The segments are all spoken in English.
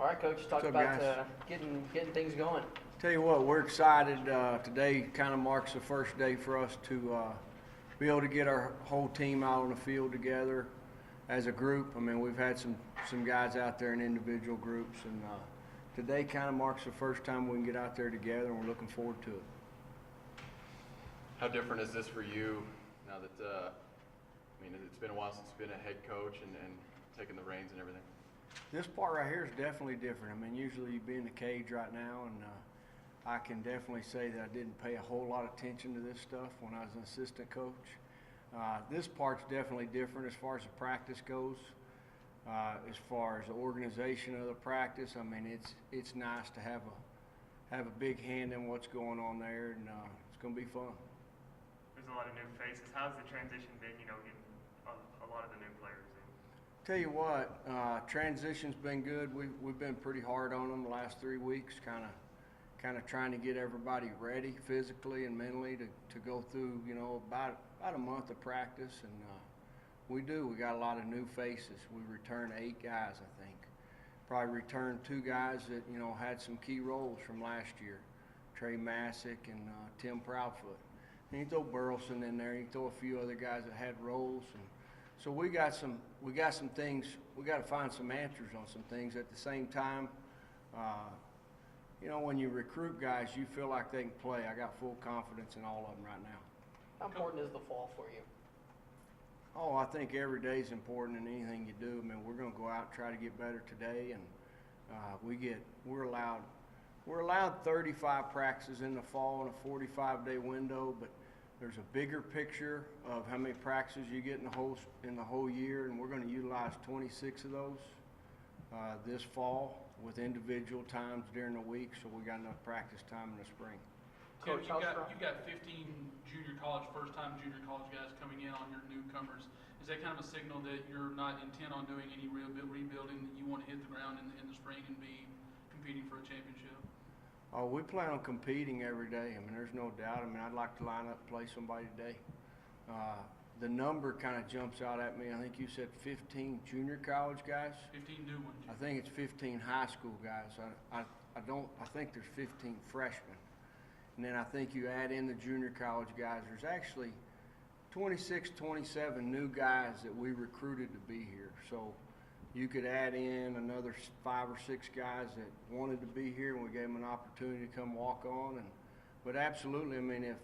All right, Coach, talk What's up, about guys? getting things going. Tell you what, we're excited. Today kind of marks the first day for us to be able to get our whole team out on the field together as a group. I mean, we've had some guys out there in individual groups, and today kind of marks the first time we can get out there together, and we're looking forward to it. How different is this for you now that, it's been a while since you've been a head coach and taking the reins and everything? This part right here is definitely different. I mean, usually you'd be in the cage right now, and I can definitely say that I didn't pay a whole lot of attention to this stuff when I was an assistant coach. This part's definitely different as far as the practice goes. As far as the organization of the practice, I mean, it's nice to have a big hand in what's going on there, and it's going to be fun. There's a lot of new faces. How's the transition been, getting a lot of the new players in? Tell you what, transition's been good. We've been pretty hard on them the last 3 weeks, kind of trying to get everybody ready physically and mentally to go through, about a month of practice, and we got a lot of new faces. We returned 8 guys, I think. Probably returned 2 guys that had some key roles from last year, Trey Masick and Tim Proudfoot. And you throw Burleson in there, you throw a few other guys that had roles, and so we got some things. We got to find some answers on some things. At the same time, when you recruit guys, you feel like they can play. I got full confidence in all of them right now. How important is the fall for you? Oh, I think every day is important in anything you do. I mean, we're going to go out and try to get better today, and we're allowed 35 practices in the fall in a 45-day window, but there's a bigger picture of how many practices you get in the whole year, and we're going to utilize 26 of those this fall with individual times during the week, so we got enough practice time in the spring. Tim, Coach, you've got 15 first-time junior college guys coming in on your newcomers. Is that kind of a signal that you're not intent on doing any rebuilding, that you want to hit the ground in the spring and be competing for a championship? Oh, we plan on competing every day. I mean, there's no doubt. I mean, I'd like to line up and play somebody today. The number kind of jumps out at me. I think you said 15 junior college guys. 15 new ones. I think it's 15 high school guys. I think there's 15 freshmen. And then I think you add in the junior college guys. There's actually 26, 27 new guys that we recruited to be here. So you could add in another 5 or 6 guys that wanted to be here, and we gave them an opportunity to come walk on. But absolutely, I mean, if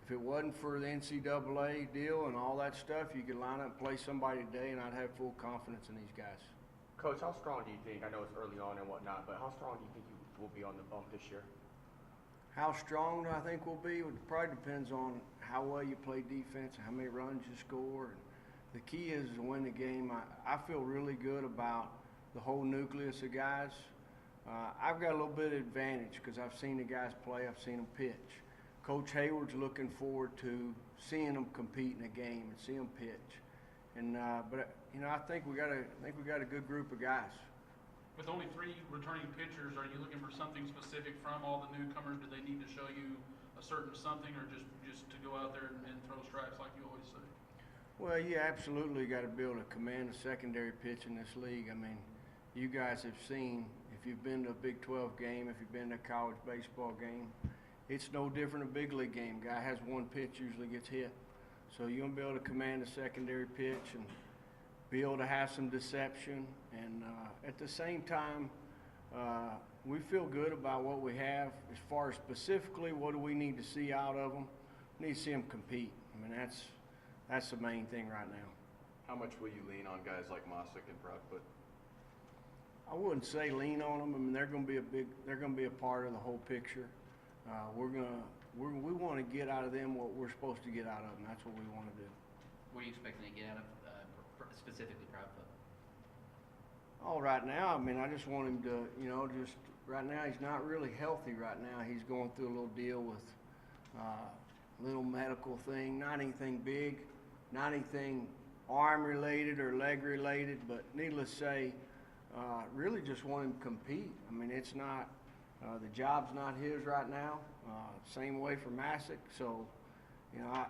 it wasn't for the NCAA deal and all that stuff, you could line up and play somebody today, and I'd have full confidence in these guys. Coach, how strong do you think, I know it's early on and whatnot, but how strong do you think you will be on the bump this year? How strong do I think we'll be? It probably depends on how well you play defense and how many runs you score. And the key is to win the game. I feel really good about the whole nucleus of guys. I've got a little bit of advantage because I've seen the guys play. I've seen them pitch. Coach Hayward's looking forward to seeing them compete in a game and see them pitch. And but I think we got a good group of guys. With only 3 returning pitchers, are you looking for something specific from all the newcomers? Do they need to show you a certain something, or just to go out there and throw strikes like you always say? Well, you absolutely got to be able to command a secondary pitch in this league. I mean, you guys have seen, if you've been to a Big 12 game, if you've been to a college baseball game, it's no different a big league game. Guy has one pitch, usually gets hit. So you're going to be able to command a secondary pitch and be able to have some deception. And at the same time, we feel good about what we have. As far as specifically what do we need to see out of them, we need to see them compete. I mean, that's the main thing right now. How much will you lean on guys like Masick and Proudfoot? I wouldn't say lean on them. I mean, they're going to be a part of the whole picture. We want to get out of them what we're supposed to get out of them. That's what we want to do. What are you expecting to get out of specifically Proudfoot? Oh, right now, I mean, I just want him to, just right now he's not really healthy right now. He's going through a little deal with a little medical thing, not anything big, not anything arm related or leg related, but needless to say, really just want him to compete. I mean, it's not, the job's not his right now. Same way for Masick. So,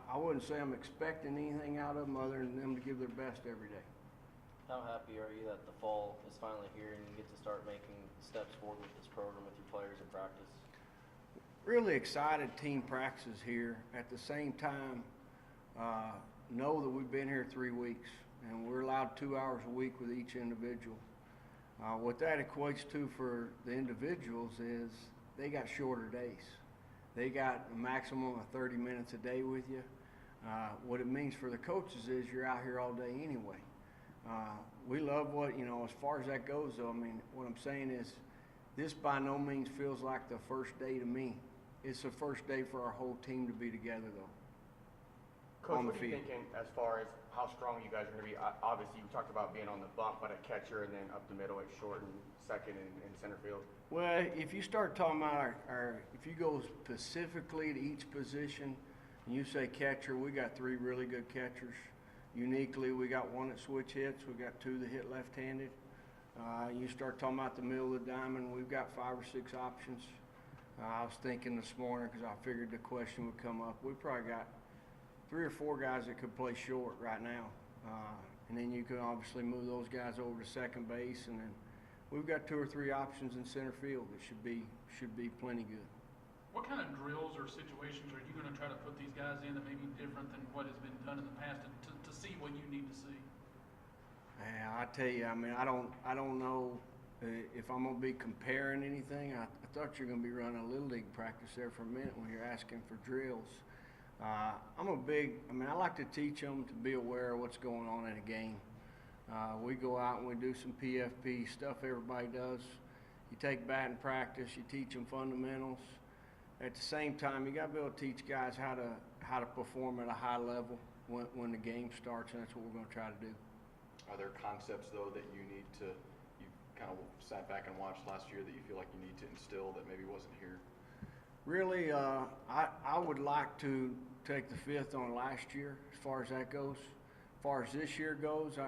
I wouldn't say I'm expecting anything out of them other than them to give their best every day. How happy are you that the fall is finally here and you get to start making steps forward with this program with your players in practice? Really excited team practices here. At the same time, know that we've been here 3 weeks and we're allowed 2 hours a week with each individual. What that equates to for the individuals is they got shorter days. They got a maximum of 30 minutes a day with you. What it means for the coaches is you're out here all day anyway. We love what, as far as that goes though, I mean, what I'm saying is this by no means feels like the first day to me. It's the first day for our whole team to be together though. Coach, on the what are you field. thinking as far as how strong you guys are going to be? Obviously, you talked about being on the bump, but at catcher and then up the middle at short and second and center field. Well, if you start talking about if you go specifically to each position and you say catcher, we got 3 really good catchers. Uniquely, we got 1 that switch hits. We got 2 that hit left-handed. You start talking about the middle of the diamond, we've got 5 or 6 options. I was thinking this morning because I figured the question would come up. We probably got 3 or 4 guys that could play short right now. And then you can obviously move those guys over to second base, and then we've got 2 or 3 options in center field that should be plenty good. What kind of drills or situations are you going to try to put these guys in that may be different than what has been done in the past to see what you need to see? Yeah, I tell you, I mean, I don't know if I'm gonna be comparing anything. I thought you were gonna be running a little league practice there for a minute when you're asking for drills. I like to teach them to be aware of what's going on in a game. We go out and we do some PFP stuff everybody does. You take batting practice, you teach them fundamentals. At the same time, you got to be able to teach guys how to perform at a high level when the game starts, and that's what we're going to try to do. Are there concepts though that you kind of sat back and watched last year that you feel like you need to instill that maybe wasn't here? Really, I would like to take the fifth on last year as far as that goes. As far as this year goes,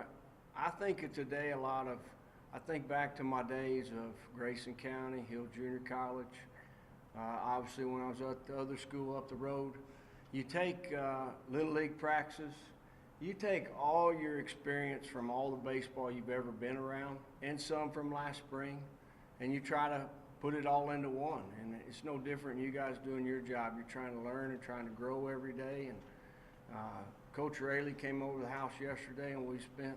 I think of today I think back to my days of Grayson County, Hill Junior College. Obviously, when I was at the other school up the road, you take Little League practices, you take all your experience from all the baseball you've ever been around and some from last spring, and you try to put it all into one. And it's no different than you guys doing your job. You're trying to learn and trying to grow every day. And Coach Rayleigh came over to the house yesterday, and we spent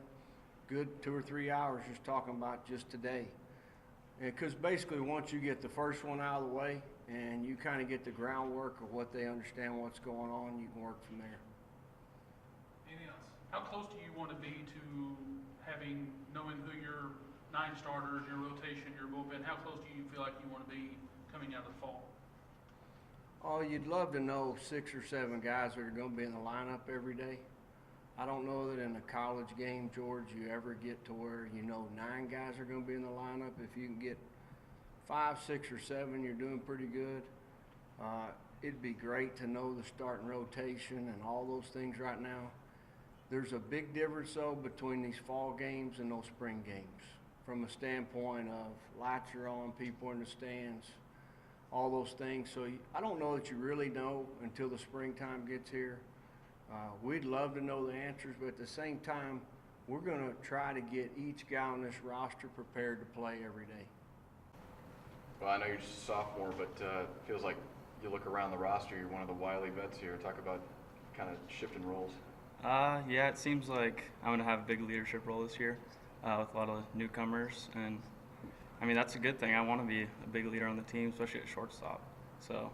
good 2 or 3 hours just talking about just today. Because basically once you get the first one out of the way and you kind of get the groundwork of what they understand what's going on, you can work from there. Anything else? How close do you want to be to knowing who your 9 starters, your rotation, your bullpen, how close do you feel like you want to be coming out of the fall? Oh, you'd love to know 6 or 7 guys that are going to be in the lineup every day. I don't know that in a college game, George, you ever get to where 9 guys are going to be in the lineup. If you can get 5, 6, or 7, you're doing pretty good. It'd be great to know the starting rotation and all those things right now. There's a big difference, though, between these fall games and those spring games from a standpoint of lights are on, people in the stands, all those things. So I don't know that you really know until the springtime gets here. We'd love to know the answers, but at the same time, we're going to try to get each guy on this roster prepared to play every day. Well, I know you're just a sophomore, but it feels like you look around the roster, you're one of the wily vets here. Talk about kind of shifting roles. Yeah, it seems like I'm going to have a big leadership role this year with a lot of newcomers. And, I mean, that's a good thing. I want to be a big leader on the team, especially at shortstop. So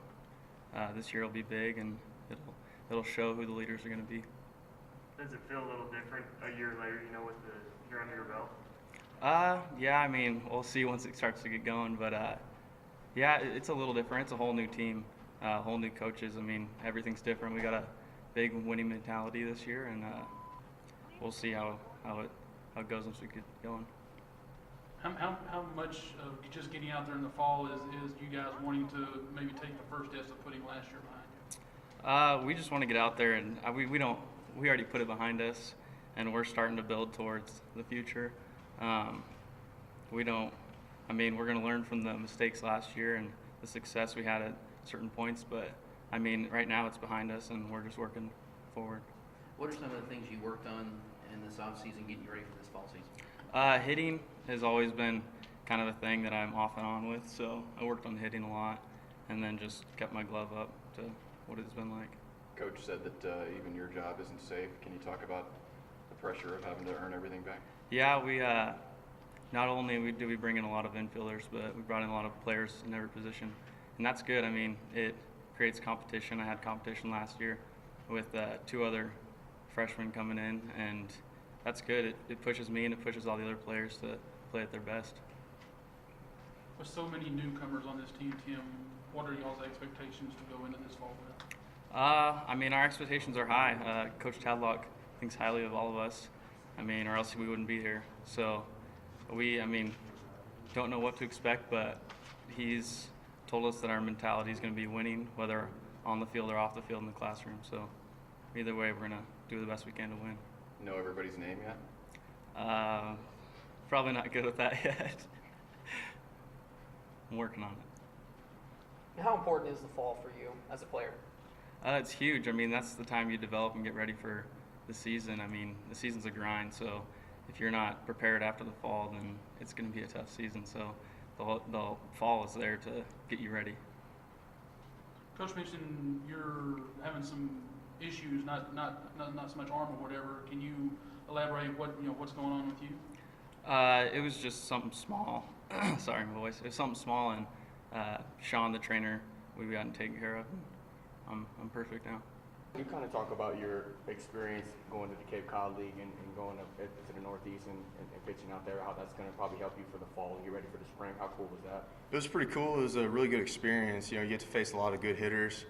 this year will be big, and it'll show who the leaders are going to be. Does it feel a little different a year later, with the year under your belt? Yeah, I mean, we'll see once it starts to get going. But, yeah, it's a little different. It's a whole new team, whole new coaches. I mean, everything's different. We got a big winning mentality this year, and we'll see how it goes once we get going. How much of just getting out there in the fall is you guys wanting to maybe take the first steps of putting last year behind you? We just want to get out there, and we already put it behind us, and we're starting to build towards the future. We're going to learn from the mistakes last year and the success we had at certain points, but I mean, right now it's behind us, and we're just working forward. What are some of the things you worked on in this offseason getting you ready for this fall season? Hitting has always been kind of a thing that I'm off and on with, so I worked on hitting a lot and then just kept my glove up to what it's been like. Coach said that even your job isn't safe. Can you talk about the pressure of having to earn everything back? Yeah, we not only do we bring in a lot of infielders, but we brought in a lot of players in every position, and that's good. I mean, it creates competition. I had competition last year with 2 other freshmen coming in, and that's good. It pushes me and it pushes all the other players to play at their best. With so many newcomers on this team, Tim, what are y'all's expectations to go into this fall with? I mean, our expectations are high. Coach Tadlock thinks highly of all of us. I mean, or else we wouldn't be here. So I mean, don't know what to expect, but he's told us that our mentality is going to be winning, whether on the field or off the field in the classroom. So either way, we're going to do the best we can to win. Know everybody's name yet? Probably not good with that yet. I'm working on it. How important is the fall for you as a player? It's huge. I mean, that's the time you develop and get ready for the season. I mean, the season's a grind, so if you're not prepared after the fall, then it's going to be a tough season. So the fall is there to get you ready. Coach mentioned you're having some issues, not so much arm or whatever. Can you elaborate what's going on with you? It was just something small. Sorry, my voice. It was something small, and Sean, the trainer, we gotten taken care of. I'm perfect now. You kind of talk about your experience going to the Cape Cod League and going up to the Northeast and pitching out there, how that's going to probably help you for the fall and get ready for the spring. How cool was that? It was pretty cool. It was a really good experience. You know, you get to face a lot of good hitters,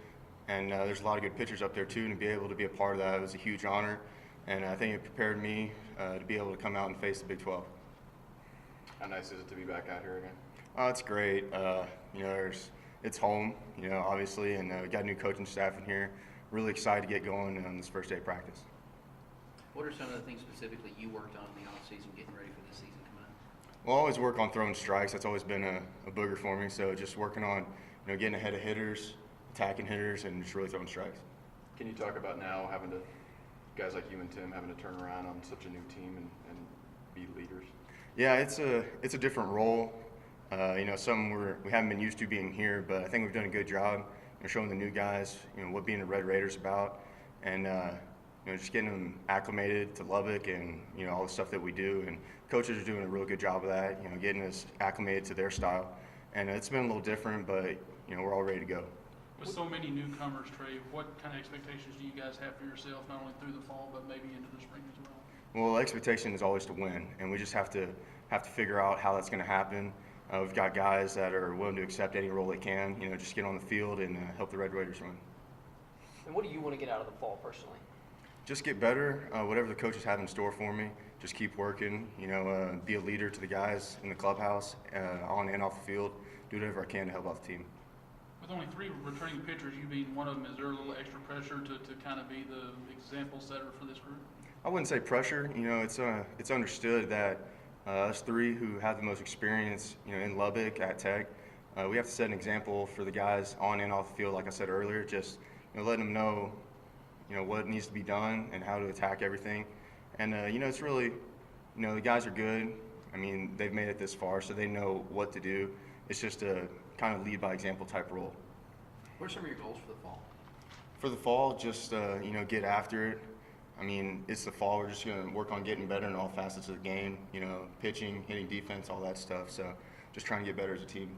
and there's a lot of good pitchers up there too, and to be able to be a part of that was a huge honor. And I think it prepared me to be able to come out and face the Big 12. How nice is it to be back out here again? Oh, it's great. You know, it's home, you know, obviously, and we got a new coaching staff in here. Really excited to get going on this first day of practice. What are some of the things specifically you worked on in the offseason getting ready for this season coming up? Well, I always work on throwing strikes. That's always been a booger for me. So just working on, you know, getting ahead of hitters, attacking hitters, and just really throwing strikes. Can you talk about now having to, guys like you and Tim, having to turn around on such a new team and be leaders? Yeah, it's a different role. You know, something we haven't been used to being here, but I think we've done a good job showing the new guys, you know, what being a Red Raider's about, and you know, just getting them acclimated to Lubbock and, you know, all the stuff that we do. And coaches are doing a real good job of that, you know, getting us acclimated to their style. And it's been a little different, but, you know, we're all ready to go. With so many newcomers, Trey, what kind of expectations do you guys have for yourself, not only through the fall, but maybe into the spring as well? Well, the expectation is always to win, and we just have to figure out how that's going to happen. We've got guys that are willing to accept any role they can, you know, just get on the field and help the Red Raiders win. And what do you want to get out of the fall personally? Just get better. Whatever the coaches have in store for me, just keep working. You know, be a leader to the guys in the clubhouse, on and off the field. Do whatever I can to help out the team. With only 3 returning pitchers, you being one of them, is there a little extra pressure to kind of be the example setter for this group? I wouldn't say pressure. You know, it's understood that us 3 who have the most experience, you know, in Lubbock at Tech, we have to set an example for the guys on and off the field. Like I said earlier, just, you know, letting them know, you know, what needs to be done and how to attack everything. And you know, it's really, you know, the guys are good. I mean, they've made it this far, so they know what to do. It's just a kind of lead by example type role. What are some of your goals for the fall? For the fall, just you know, get after it. I mean, it's the fall. We're just going to work on getting better in all facets of the game. You know, pitching, hitting, defense, all that stuff. So, just trying to get better as a team.